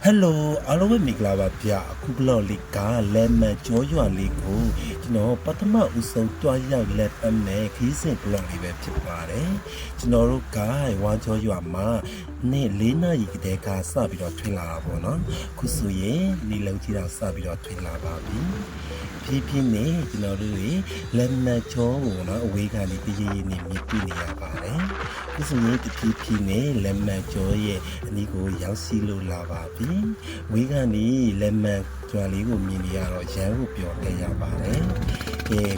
Hello အားလုံးပဲမင်္ဂလာပါဗျအခုဘလော့လေးကလက်မကျော်ရွာလေးကိုကျွန်တော်ပထမဦးဆုံးတွားရောက်လက်ပတ်မဲ့ခီးစဉ်ဘလော့လေးပဲဖြစ်ပါတယ်ကျွန်တော်တို့ကဝါကျော်ရွာမှာနေ့၄နာရီကတည်းကစပြီးတော့ထွင်လာတာပေါ့နော်ခုဆိုရင်နေလုံးကြီးတော့စပြီးတော့ထွင်လာပါပြီဖြည်းဖြည်းနဲ့ကျွန်တော်တို့လက်မကျော်ကိုနော်အဝေးကနေတရေရေနဲ့မြင်တွေ့နေရပါတယ်ခုဆိုရင်တဖြည်းဖြည်းနဲ့လက်မကျော်ရဲ့အနီးကိုရောက်စီလို့လာပါပြီဝေးကနေလက်မကျွမ်းလေးကိုမြင်နေရတော့ရန်ကိုပြောခဲ့ရပါတယ်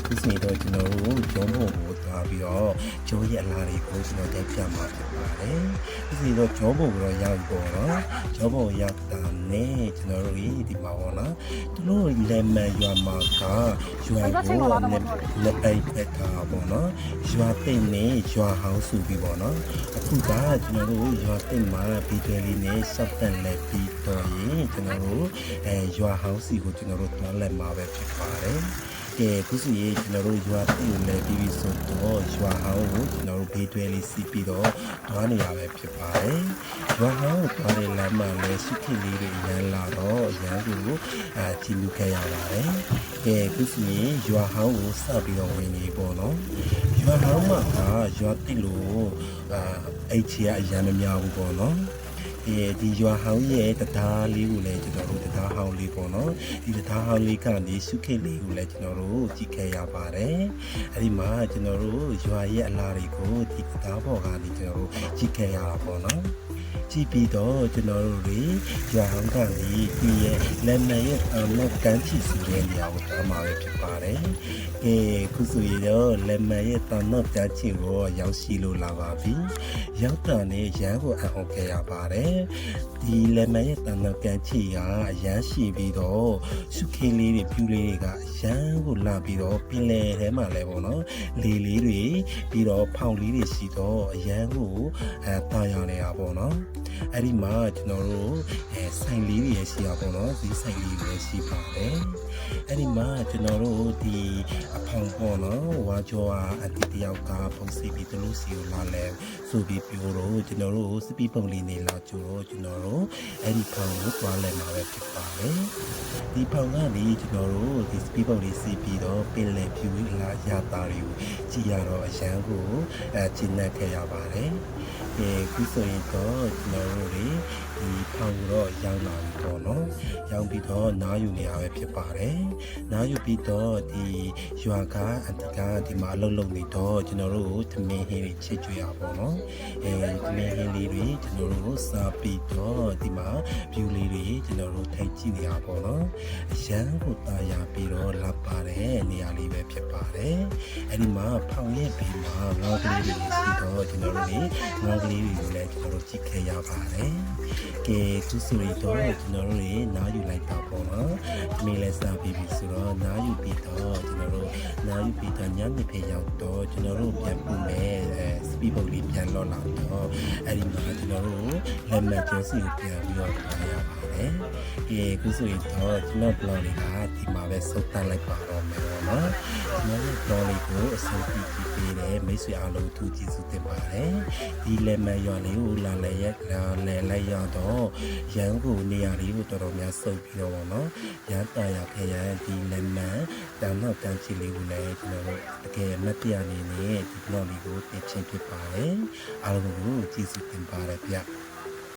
ခုဆိုရင်တော့ကျွန်တော်တို့ဂျုံဘုံကိုသွားပြီးတော့ဂျုံရဲ့အလားလေးကိုကျွန်တော်တိုက်ပြမှာဖြစ်ပါတယ်ခုဆိုရင်တော့ဂျုံဘုံကိုတော့ရောက်ပေါ်တော့ဂျုံဘုံရောက်တာနဲ့ကျွန်တော်တို့ဒီမှာပေါ့နော်သူတို့လက်မရွာမှာကရွာကိုလက်အိတ်ဖက်ကပေါ့နော်ရွာတိတ်နဲ့ရွာဟောင်းစုပြီးပေါ့နော်အခုကကျွန်တော်တို့ရွာတိတ်မှာဗီဒီယိုလေးနဲ့စောက်တန်လက်ပြီးတော့ရင်ကျွန်တော်တို့ရွာဟောင်းစီကိုကျွန်တော်တို့တွားလက်မှာပဲဖြစ်ပါတယ်ခုစီရင်ကျွန်တော်တို့ရွာတိတ်လည်းပြီးဆိုတော့ရွာဟောင်းကိုကျွန်တော်တို့ဘေးတွဲလေးစီးပြီးတော့တွားနေရပဲဖြစ်ပါတယ်ရွာဟောင်းကိုတွားတဲ့လမ်းမှာလည်းစုခိလေးတွေရန်လာတော့ရန်ကိုကြည့်လူခဲ့ရပါတယ်ခုစီရင်ရွာဟောင်းကိုစပြီးတော့ဝင်နေပေါ့နော်ရွာဟောင်းမှာရွာတိတ်လို့အဲ့ချီကအရန်မများဘူးပေါ့နော်ဒီရွာဟောင်းရဲ့တရားလေးကိုလည်းကျွန်တော်တို့တရားဟောင်းလေးပေါ့နော်ဒီတရားဟောင်းလေးကနေစုခိတ်လေးကိုလည်းကျွန်တော်တို့ကြည့်ခဲ့ရပါတယ်အဲ့ဒီမှာကျွန်တော်တို့ရွာရဲ့အလားတွေကိုဒီတရားပေါ်ကနေကျွန်တော်တို့ကြည့်ခဲ့ရတာပေါ့နော်ကြည့်ပြီးတော့ကျွန်တော်တို့တွေရွာဟောင်းကနေဒီရဲ့လက်မရဲ့နောက်ကန်းချီစီရဲ့နေရာကိုသွားမှာပဲဖြစ်ပါတယ်ခုဆိုရင်တော့လက်မရဲ့တန်နောက်ကန်းချီကိုရောက်ရှိလို့လာပါပြီရောက်တာနဲ့ရန်ကိုအဟောခဲ့ရပါတယ်ဒီလက်မရဲ့တန်နောက်ကန်းချီကအရန်ရှိပြီးတော့စုခေးလေးတွေပြူလေးတွေကအရန်ကိုလာပြီးတော့ပင်လယ်ထဲမှာလဲပေါ့နော်လေလေးတွေပြီးတော့ဖောင်လေးတွေရှိတော့အရန်ကိုတာယာနေတာပေါ့နော်အဲ့ဒီမှာကျွန်တော်တို့ဆိုင်လေးတွေရှိတာပေါ့နော်ဒီဆိုင်လေးတွေရှိပါတယ်အဲ့ဒီမှာကျွန်တော်တို့ဒီအဖောင်ပေါ့နော်ဝါကျော်အတီတယောက်ကပုံစီပြီးသူတို့စီကိုလာလဲဆိုပြီးပြောတော့ကျွန်တော်တို့စပီပုံလေးနေလာကြတော့ကျွန်တော်တို့အဲ့ဒီဖောင်ကိုသွားလဲမှာပဲဖြစ်ပါတယ်ဒီဖောင်ကနေကျွန်တော်တို့ဒီစပီပုံလေးစီပြီးတော့ပင်လယ်ဖြူလာရတာတွေကိုကြည့်ရတော့အရန်ကိုကျဉ်းနှံ့ခဲ့ရပါတယ်ခုဆိုရင်တော့ကျွန်တော်တို့ဒီဖောင်တော့ရောက်လာပြီပေါ့နော်ရောက်ပြီးတော့နားယူနေရပဲဖြစ်ပါတယ်နားယူပြီးတော့ဒီရွာကအတကဒီမှာအလုံးလုံးနေတော့ကျွန်တော်တို့သမင်းဟင်းတွေချစ်ကြွရပါတော့သမင်းဟင်းလေးတွေကျွန်တော်တို့စားပြီးတော့ဒီမှာ view လေးတွေကျွန်တော်တို့ထိုင်ကြည့်နေရပါတော့အရန်ကိုတာယာပြီးတော့လာပါတယ်နေရာလေးပဲဖြစ်ပါတယ်အဲ့ဒီမှာဖောင်ရဲ့ဘေးမှာငေါကလေးတွေရှိတော့ကျွန်တော်တို့ငေါကလေးတွေကိုလည်းကျွန်တော်တို့ကြည့်ခဲ့ရပါတယ်ခုဆိုရင်တော့ကျွန်တော်တို့နားယူလိုက်တာပေါ့နော်ဒီနေ့လဲစားပြီးပြီဆိုတော့နားယူပြီးတော့ကျွန်တော်တို့နားယူပြီးတော့ညနေဖေးရောက်တော့ကျွန်တော်တို့ပြန်ပုံမယ်စပီပုတ်လေးပြန်လော့လာတော့အဲ့ဒီမှာကျွန်တော်တို့လက်မကျော်စီကိုပြန်ပြီးတော့ထားရပါတယ်ခုဆိုရင်တော့ကျွန်တော် blog လေးကဒီမှာပဲစုပ်တတ်လိုက်ပါတော့မယ်ပေါ့နော်ကျွန်တော် blog လေးကိုအဆုံးဖြတ်ပေးတယ်မိတ်ဆွေအားလုံးထူးကျေးဇူးတင်ပါတယ်ဒီလက်မရွာလေးကိုလာလဲလိုက်ရတော့ရန်ကုန်နေရာလေးကိုတော်တော်များစုပ်ပြီးတော့ပေါ့နော်ရန်တာရခဲ့ရဒီလက်မတန်တော့တန်ချီလေးကိုလည်းကျွန်တော်တို့တကယ်မတ်တရားနေနဲ့ဒီ blog လေးကိုတင်ချင်းဖြစ်ပါတယ်အားလုံးကိုကျေးဇူးတင်ပါတယ်ဗျ